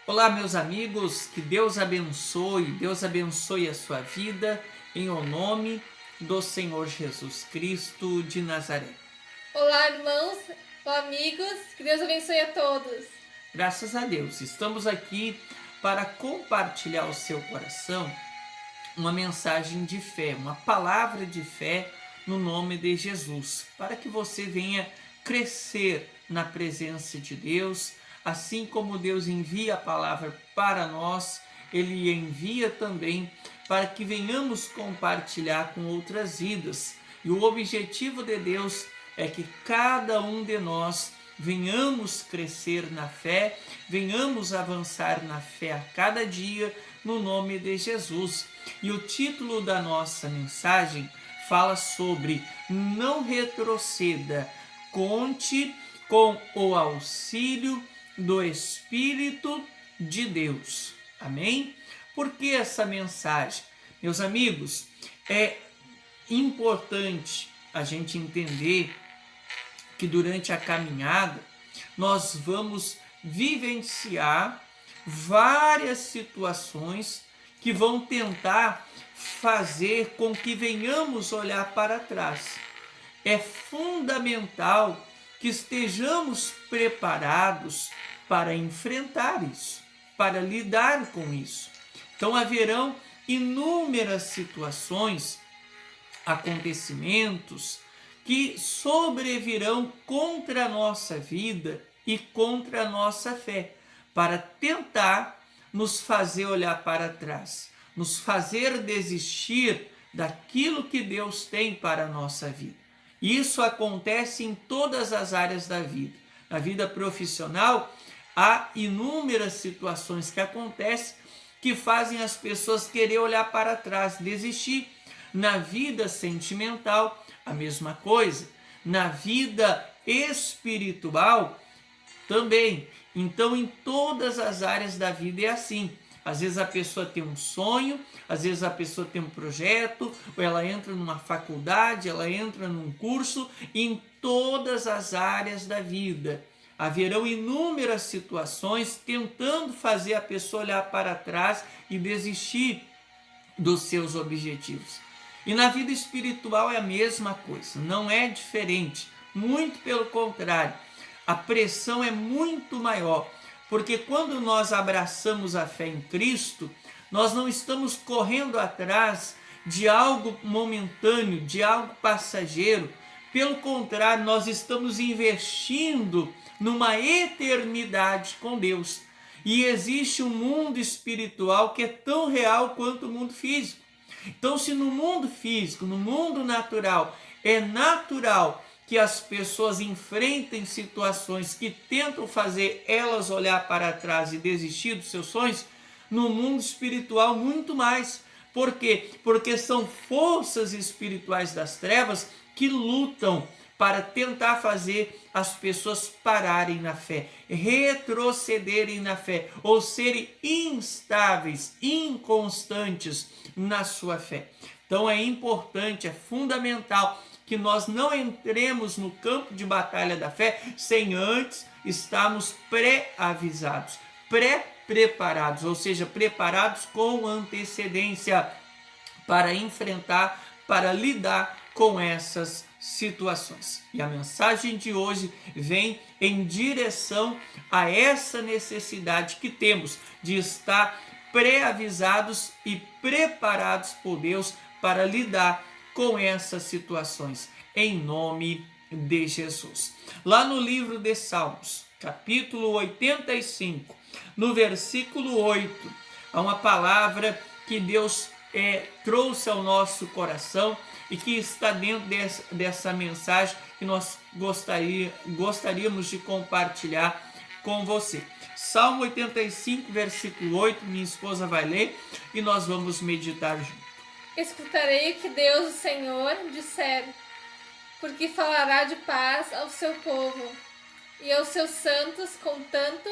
Olá, meus amigos, que Deus abençoe a sua vida, em o nome do Senhor Jesus Cristo de Nazaré. Olá, irmãos, amigos, que Deus abençoe a todos. Graças a Deus, estamos aqui para compartilhar ao seu coração uma mensagem de fé, uma palavra de fé no nome de Jesus, para que você venha crescer na presença de Deus, assim como Deus envia a palavra para nós, Ele envia também para que venhamos compartilhar com outras vidas. E o objetivo de Deus é que cada um de nós venhamos crescer na fé, venhamos avançar na fé a cada dia, no nome de Jesus. E o título da nossa mensagem fala sobre não retroceda, conte com o auxílio do Espírito de Deus. Amém? Por que essa mensagem? Meus amigos, é importante a gente entender que durante a caminhada nós vamos vivenciar várias situações que vão tentar fazer com que venhamos olhar para trás. É fundamental que estejamos preparados para enfrentar isso, para lidar com isso. Então haverão inúmeras situações, acontecimentos que sobrevirão contra a nossa vida e contra a nossa fé, para tentar nos fazer olhar para trás, nos fazer desistir daquilo que Deus tem para a nossa vida. Isso acontece em todas as áreas da vida. Na vida profissional, há inúmeras situações que acontecem que fazem as pessoas querer olhar para trás, desistir. Na vida sentimental, a mesma coisa. Na vida espiritual, também. Então, em todas as áreas da vida é assim. Às vezes a pessoa tem um sonho, às vezes a pessoa tem um projeto, ou ela entra numa faculdade, ela entra num curso. Em todas as áreas da vida haverão inúmeras situações tentando fazer a pessoa olhar para trás e desistir dos seus objetivos. E na vida espiritual é a mesma coisa, não é diferente, muito pelo contrário, a pressão é muito maior, porque quando nós abraçamos a fé em Cristo, nós não estamos correndo atrás de algo momentâneo, de algo passageiro, pelo contrário, nós estamos investindo numa eternidade com Deus. E existe um mundo espiritual que é tão real quanto o mundo físico. Então, se no mundo físico, no mundo natural, é natural que as pessoas enfrentem situações que tentam fazer elas olhar para trás e desistir dos seus sonhos, no mundo espiritual muito mais. Por quê? Porque são forças espirituais das trevas que lutam para tentar fazer as pessoas pararem na fé, retrocederem na fé, ou serem instáveis, inconstantes na sua fé. Então é importante, é fundamental que nós não entremos no campo de batalha da fé sem antes estarmos pré-avisados, pré-preparados, ou seja, preparados com antecedência para enfrentar, para lidar com essas situações. E a mensagem de hoje vem em direção a essa necessidade que temos de estar pré-avisados e preparados por Deus para lidar com essas situações, em nome de Jesus. Lá no livro de Salmos, capítulo 85, no versículo 8, há uma palavra que Deus trouxe ao nosso coração e que está dentro dessa mensagem que nós gostaríamos de compartilhar com você. Salmo 85, versículo 8, minha esposa vai ler e nós vamos meditar junto. Escutarei o que Deus, o Senhor, disser, porque falará de paz ao seu povo e aos seus santos, contanto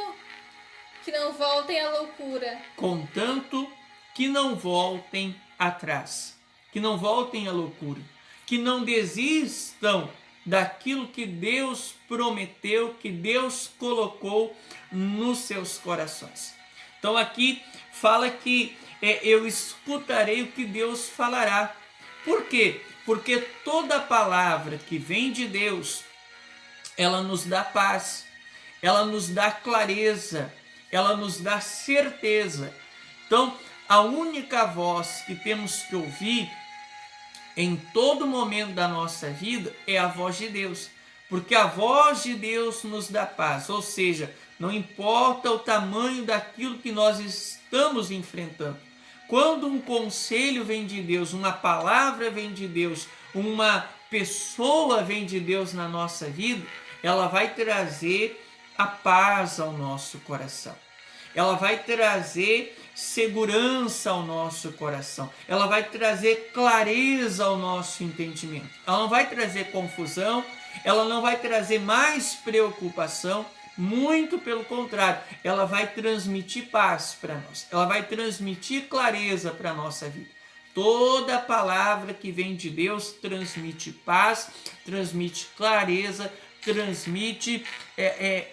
que não voltem à loucura. Contanto que não voltem atrás, que não voltem à loucura, que não desistam daquilo que Deus prometeu, que Deus colocou nos seus corações. Então aqui fala que eu escutarei o que Deus falará. Por quê? Porque toda palavra que vem de Deus, ela nos dá paz, ela nos dá clareza, ela nos dá certeza. Então, a única voz que temos que ouvir em todo momento da nossa vida é a voz de Deus, porque a voz de Deus nos dá paz, ou seja, não importa o tamanho daquilo que nós estamos enfrentando. Quando um conselho vem de Deus, uma palavra vem de Deus, uma pessoa vem de Deus na nossa vida, ela vai trazer a paz ao nosso coração. Ela vai trazer segurança ao nosso coração. Ela vai trazer clareza ao nosso entendimento. Ela não vai trazer confusão, ela não vai trazer mais preocupação, muito pelo contrário, ela vai transmitir paz para nós. Ela vai transmitir clareza para a nossa vida. Toda palavra que vem de Deus transmite paz, transmite clareza, transmite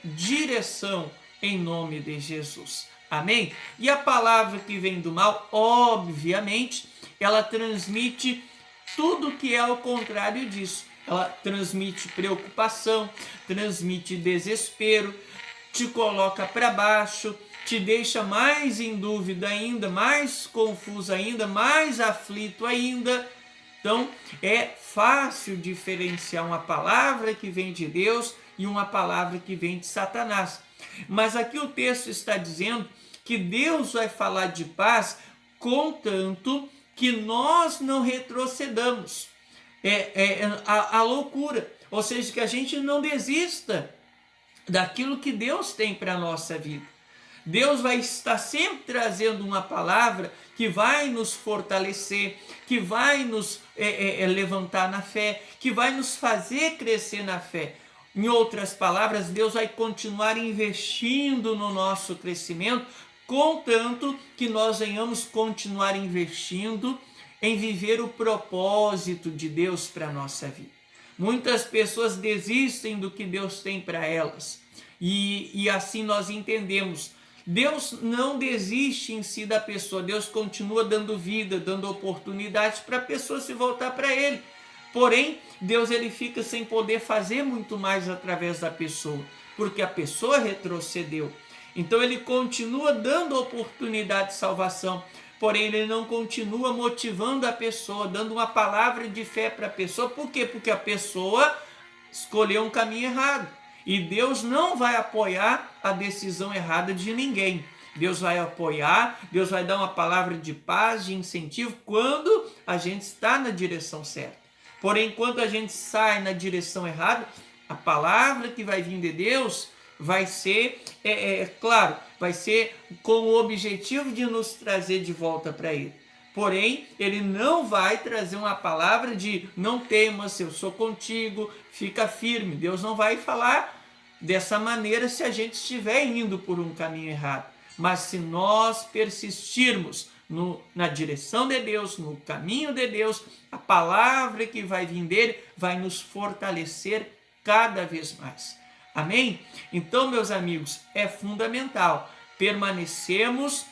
direção em nome de Jesus. Amém? E a palavra que vem do mal, obviamente, ela transmite tudo que é o contrário disso. Ela transmite preocupação, transmite desespero, te coloca para baixo, te deixa mais em dúvida ainda, mais confuso ainda, mais aflito ainda. Então, é fácil diferenciar uma palavra que vem de Deus e uma palavra que vem de Satanás. Mas aqui o texto está dizendo que Deus vai falar de paz, contanto que nós não retrocedamos. A loucura, ou seja, que a gente não desista daquilo que Deus tem para a nossa vida. Deus vai estar sempre trazendo uma palavra que vai nos fortalecer, que vai nos levantar na fé, que vai nos fazer crescer na fé. Em outras palavras, Deus vai continuar investindo no nosso crescimento, contanto que nós venhamos continuar investindo em viver o propósito de Deus para a nossa vida. Muitas pessoas desistem do que Deus tem para elas. E assim nós entendemos. Deus não desiste em si da pessoa. Deus continua dando vida, dando oportunidades para a pessoa se voltar para Ele. Porém, Deus ele fica sem poder fazer muito mais através da pessoa, porque a pessoa retrocedeu. Então ele continua dando oportunidade de salvação, porém ele não continua motivando a pessoa, dando uma palavra de fé para a pessoa. Por quê? Porque a pessoa escolheu um caminho errado. E Deus não vai apoiar a decisão errada de ninguém. Deus vai apoiar, Deus vai dar uma palavra de paz, de incentivo, quando a gente está na direção certa. Porém, enquanto a gente sai na direção errada, a palavra que vai vir de Deus vai ser, claro, vai ser com o objetivo de nos trazer de volta para Ele. Porém, Ele não vai trazer uma palavra de não temas, eu sou contigo, fica firme. Deus não vai falar dessa maneira se a gente estiver indo por um caminho errado. Mas se nós persistirmos na direção de Deus, no caminho de Deus, a palavra que vai vir dele vai nos fortalecer cada vez mais. Amém? Então, meus amigos, é fundamental permanecermos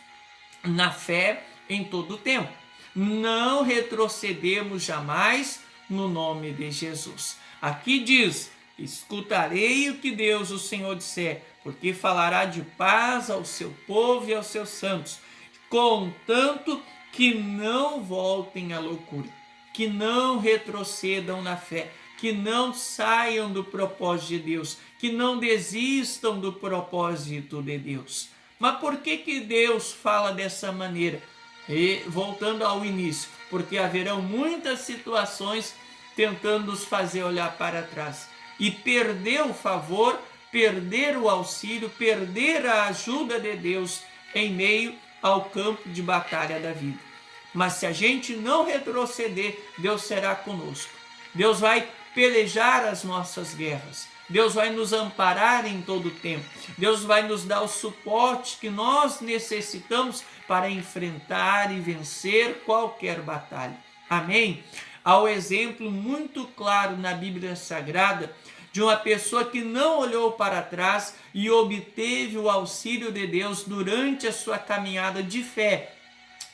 na fé em todo o tempo. Não retrocedemos jamais no nome de Jesus. Aqui diz: escutarei o que Deus, o Senhor, disser, porque falará de paz ao seu povo e aos seus santos, contanto que não voltem à loucura, que não retrocedam na fé, que não saiam do propósito de Deus, que não desistam do propósito de Deus. Mas por que Deus fala dessa maneira? E voltando ao início, porque haverão muitas situações tentando nos fazer olhar para trás e perder o favor, perder o auxílio, perder a ajuda de Deus em meio ao campo de batalha da vida. Mas se a gente não retroceder, Deus será conosco. Deus vai pelejar as nossas guerras. Deus vai nos amparar em todo o tempo. Deus vai nos dar o suporte que nós necessitamos para enfrentar e vencer qualquer batalha. Amém? Há um exemplo muito claro na Bíblia Sagrada de uma pessoa que não olhou para trás e obteve o auxílio de Deus durante a sua caminhada de fé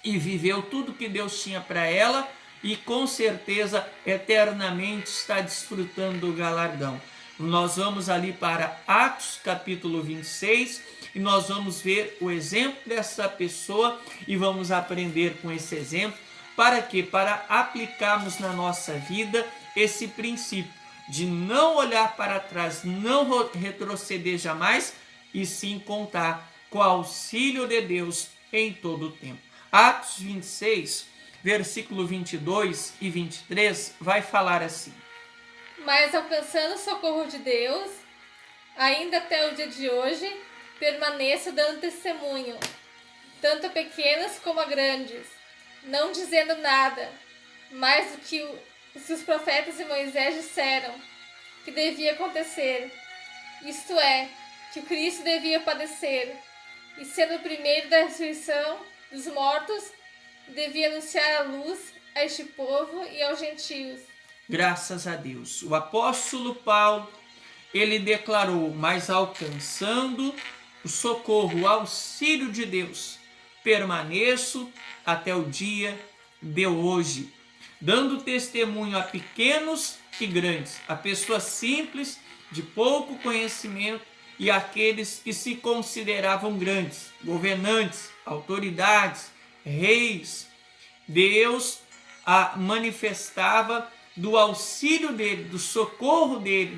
e viveu tudo que Deus tinha para ela e com certeza eternamente está desfrutando do galardão. Nós vamos ali para Atos capítulo 26 e nós vamos ver o exemplo dessa pessoa e vamos aprender com esse exemplo. Para quê? Para aplicarmos na nossa vida esse princípio de não olhar para trás, não retroceder jamais e sim contar com o auxílio de Deus em todo o tempo. Atos 26, versículo 22 e 23 vai falar assim: Mas alcançando o socorro de Deus, ainda até o dia de hoje, permaneço dando testemunho, tanto a pequenos como a grandes, não dizendo nada, mais do que os profetas e Moisés disseram que devia acontecer, isto é, que o Cristo devia padecer, e sendo o primeiro da ressurreição dos mortos, devia anunciar a luz a este povo e aos gentios. Graças a Deus. O apóstolo Paulo, ele declarou: mas alcançando o socorro, o auxílio de Deus, permaneço até o dia de hoje, dando testemunho a pequenos e grandes, a pessoas simples, de pouco conhecimento, e aqueles que se consideravam grandes, governantes, autoridades, reis. Deus manifestava do auxílio dele, do socorro dele,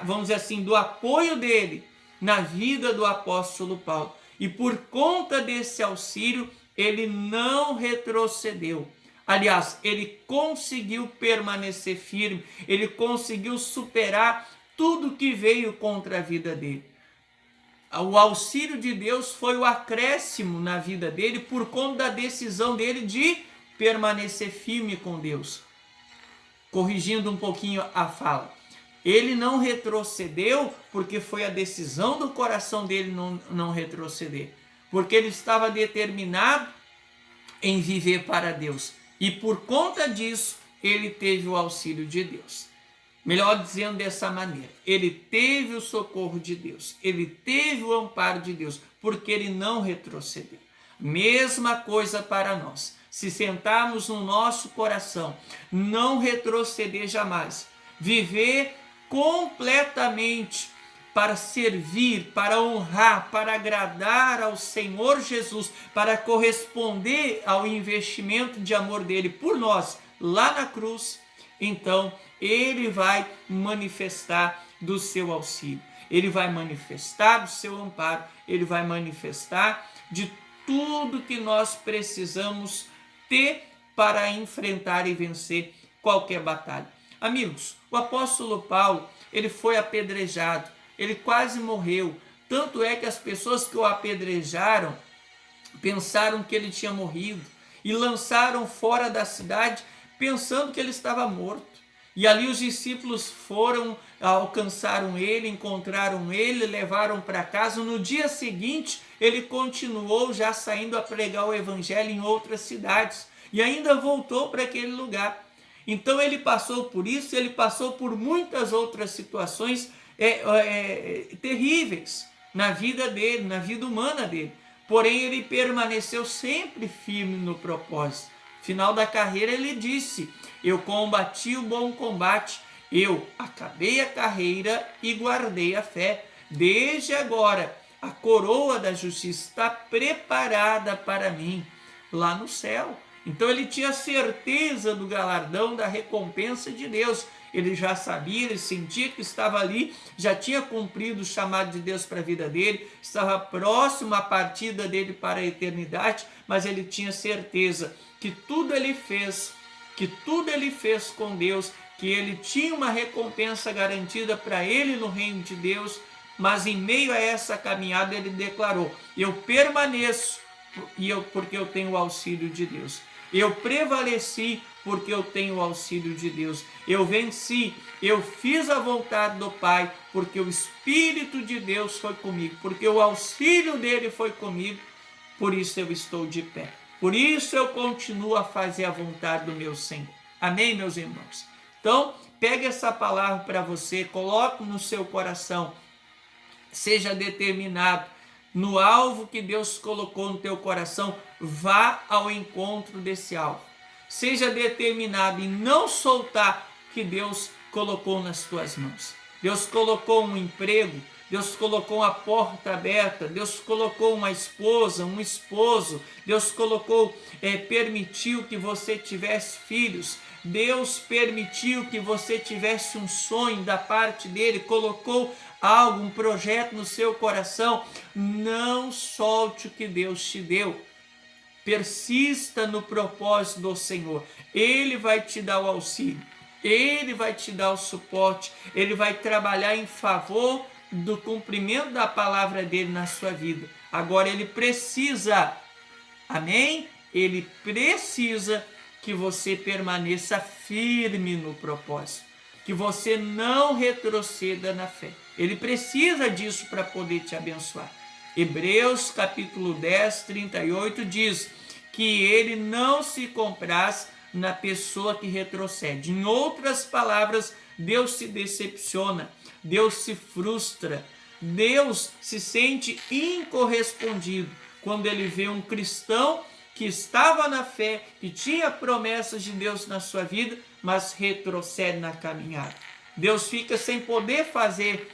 vamos dizer assim, do apoio dele na vida do apóstolo Paulo. E por conta desse auxílio, ele não retrocedeu. Aliás, ele conseguiu permanecer firme, ele conseguiu superar tudo que veio contra a vida dele. O auxílio de Deus foi o acréscimo na vida dele por conta da decisão dele de permanecer firme com Deus. Corrigindo um pouquinho a fala, ele não retrocedeu porque foi a decisão do coração dele não retroceder, porque ele estava determinado em viver para Deus e por conta disso ele teve o auxílio de Deus. Melhor dizendo dessa maneira, ele teve o socorro de Deus, ele teve o amparo de Deus, porque ele não retrocedeu. Mesma coisa para nós. Se sentarmos no nosso coração, não retroceder jamais, viver completamente para servir, para honrar, para agradar ao Senhor Jesus, para corresponder ao investimento de amor dele por nós lá na cruz, então ele vai manifestar do seu auxílio, ele vai manifestar do seu amparo, ele vai manifestar de tudo que nós precisamos ter para enfrentar e vencer qualquer batalha. Amigos, o apóstolo Paulo, ele foi apedrejado, ele quase morreu, tanto é que as pessoas que o apedrejaram pensaram que ele tinha morrido e lançaram fora da cidade pensando que ele estava morto. E ali os discípulos foram, alcançaram ele, encontraram ele, levaram para casa. No dia seguinte, ele continuou já saindo a pregar o evangelho em outras cidades e ainda voltou para aquele lugar. Então ele passou por isso, ele passou por muitas outras situações terríveis na vida dele, na vida humana dele. Porém, ele permaneceu sempre firme no propósito. Final da carreira ele disse: eu combati o bom combate, eu acabei a carreira e guardei a fé. Desde agora, a coroa da justiça está preparada para mim lá no céu. Então ele tinha certeza do galardão, da recompensa de Deus. Ele já sabia, ele sentia que estava ali, já tinha cumprido o chamado de Deus para a vida dele, estava próximo à partida dele para a eternidade, mas ele tinha certeza que tudo ele fez com Deus, que ele tinha uma recompensa garantida para ele no reino de Deus, mas em meio a essa caminhada ele declarou: eu permaneço porque eu tenho o auxílio de Deus. Eu prevaleci porque eu tenho o auxílio de Deus. Eu venci, eu fiz a vontade do Pai porque o Espírito de Deus foi comigo, porque o auxílio dele foi comigo, por isso eu estou de pé. Por isso eu continuo a fazer a vontade do meu Senhor. Amém, meus irmãos? Então, Pegue essa palavra para você, coloque no seu coração, seja determinado no alvo que Deus colocou no teu coração, vá ao encontro desse alvo. Seja determinado em não soltar o que Deus colocou nas tuas mãos. Deus colocou um emprego, Deus colocou a porta aberta, Deus colocou uma esposa, um esposo, Deus permitiu que você tivesse filhos, Deus permitiu que você tivesse um sonho da parte dele, colocou algo, um projeto no seu coração. Não solte o que Deus te deu. Persista no propósito do Senhor. Ele vai te dar o auxílio, Ele vai te dar o suporte, Ele vai trabalhar em favor do cumprimento da palavra dele na sua vida. Agora ele precisa, amém? Ele precisa que você permaneça firme no propósito, que você não retroceda na fé. Ele precisa disso para poder te abençoar. Hebreus capítulo 10, 38 diz que ele não se compraz na pessoa que retrocede. Em outras palavras, Deus se decepciona, Deus se frustra, Deus se sente incorrespondido quando ele vê um cristão que estava na fé, que tinha promessas de Deus na sua vida, mas retrocede na caminhada. Deus fica sem poder fazer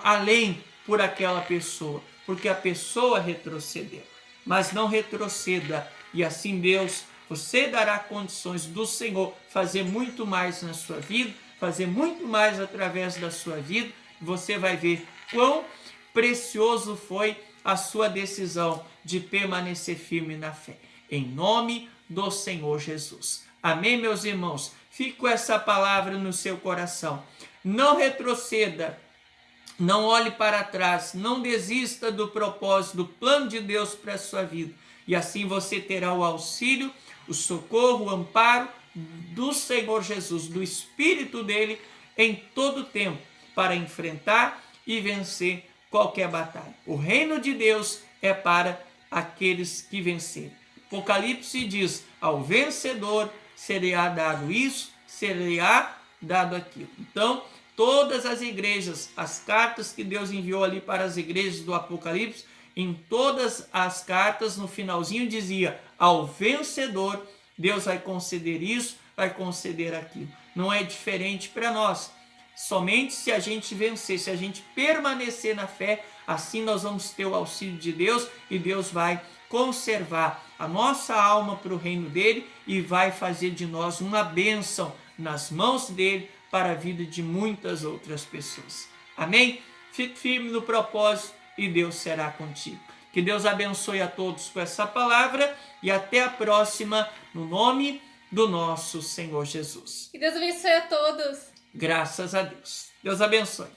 além por aquela pessoa, porque a pessoa retrocedeu. Mas não retroceda, e assim Deus, você dará condições do Senhor fazer muito mais na sua vida, fazer muito mais através da sua vida. Você vai ver quão precioso foi a sua decisão de permanecer firme na fé. Em nome do Senhor Jesus. Amém, meus irmãos? Fique com essa palavra no seu coração. Não retroceda, não olhe para trás, não desista do propósito, do plano de Deus para a sua vida. E assim você terá o auxílio, o socorro, o amparo do Senhor Jesus, do Espírito dele em todo tempo, para enfrentar e vencer qualquer batalha. O reino de Deus é para aqueles que vencerem. Apocalipse diz: ao vencedor será dado isso, será dado aquilo. Então, todas as igrejas, as cartas que Deus enviou ali para as igrejas do Apocalipse, em todas as cartas, no finalzinho dizia: ao vencedor, Deus vai conceder isso, vai conceder aquilo. Não é diferente para nós. Somente se a gente vencer, se a gente permanecer na fé, assim nós vamos ter o auxílio de Deus e Deus vai conservar a nossa alma para o reino dele e vai fazer de nós uma bênção nas mãos dele para a vida de muitas outras pessoas. Amém? Fique firme no propósito e Deus será contigo. Que Deus abençoe a todos com essa palavra e até a próxima, no nome do nosso Senhor Jesus. Que Deus abençoe a todos. Graças a Deus. Deus abençoe.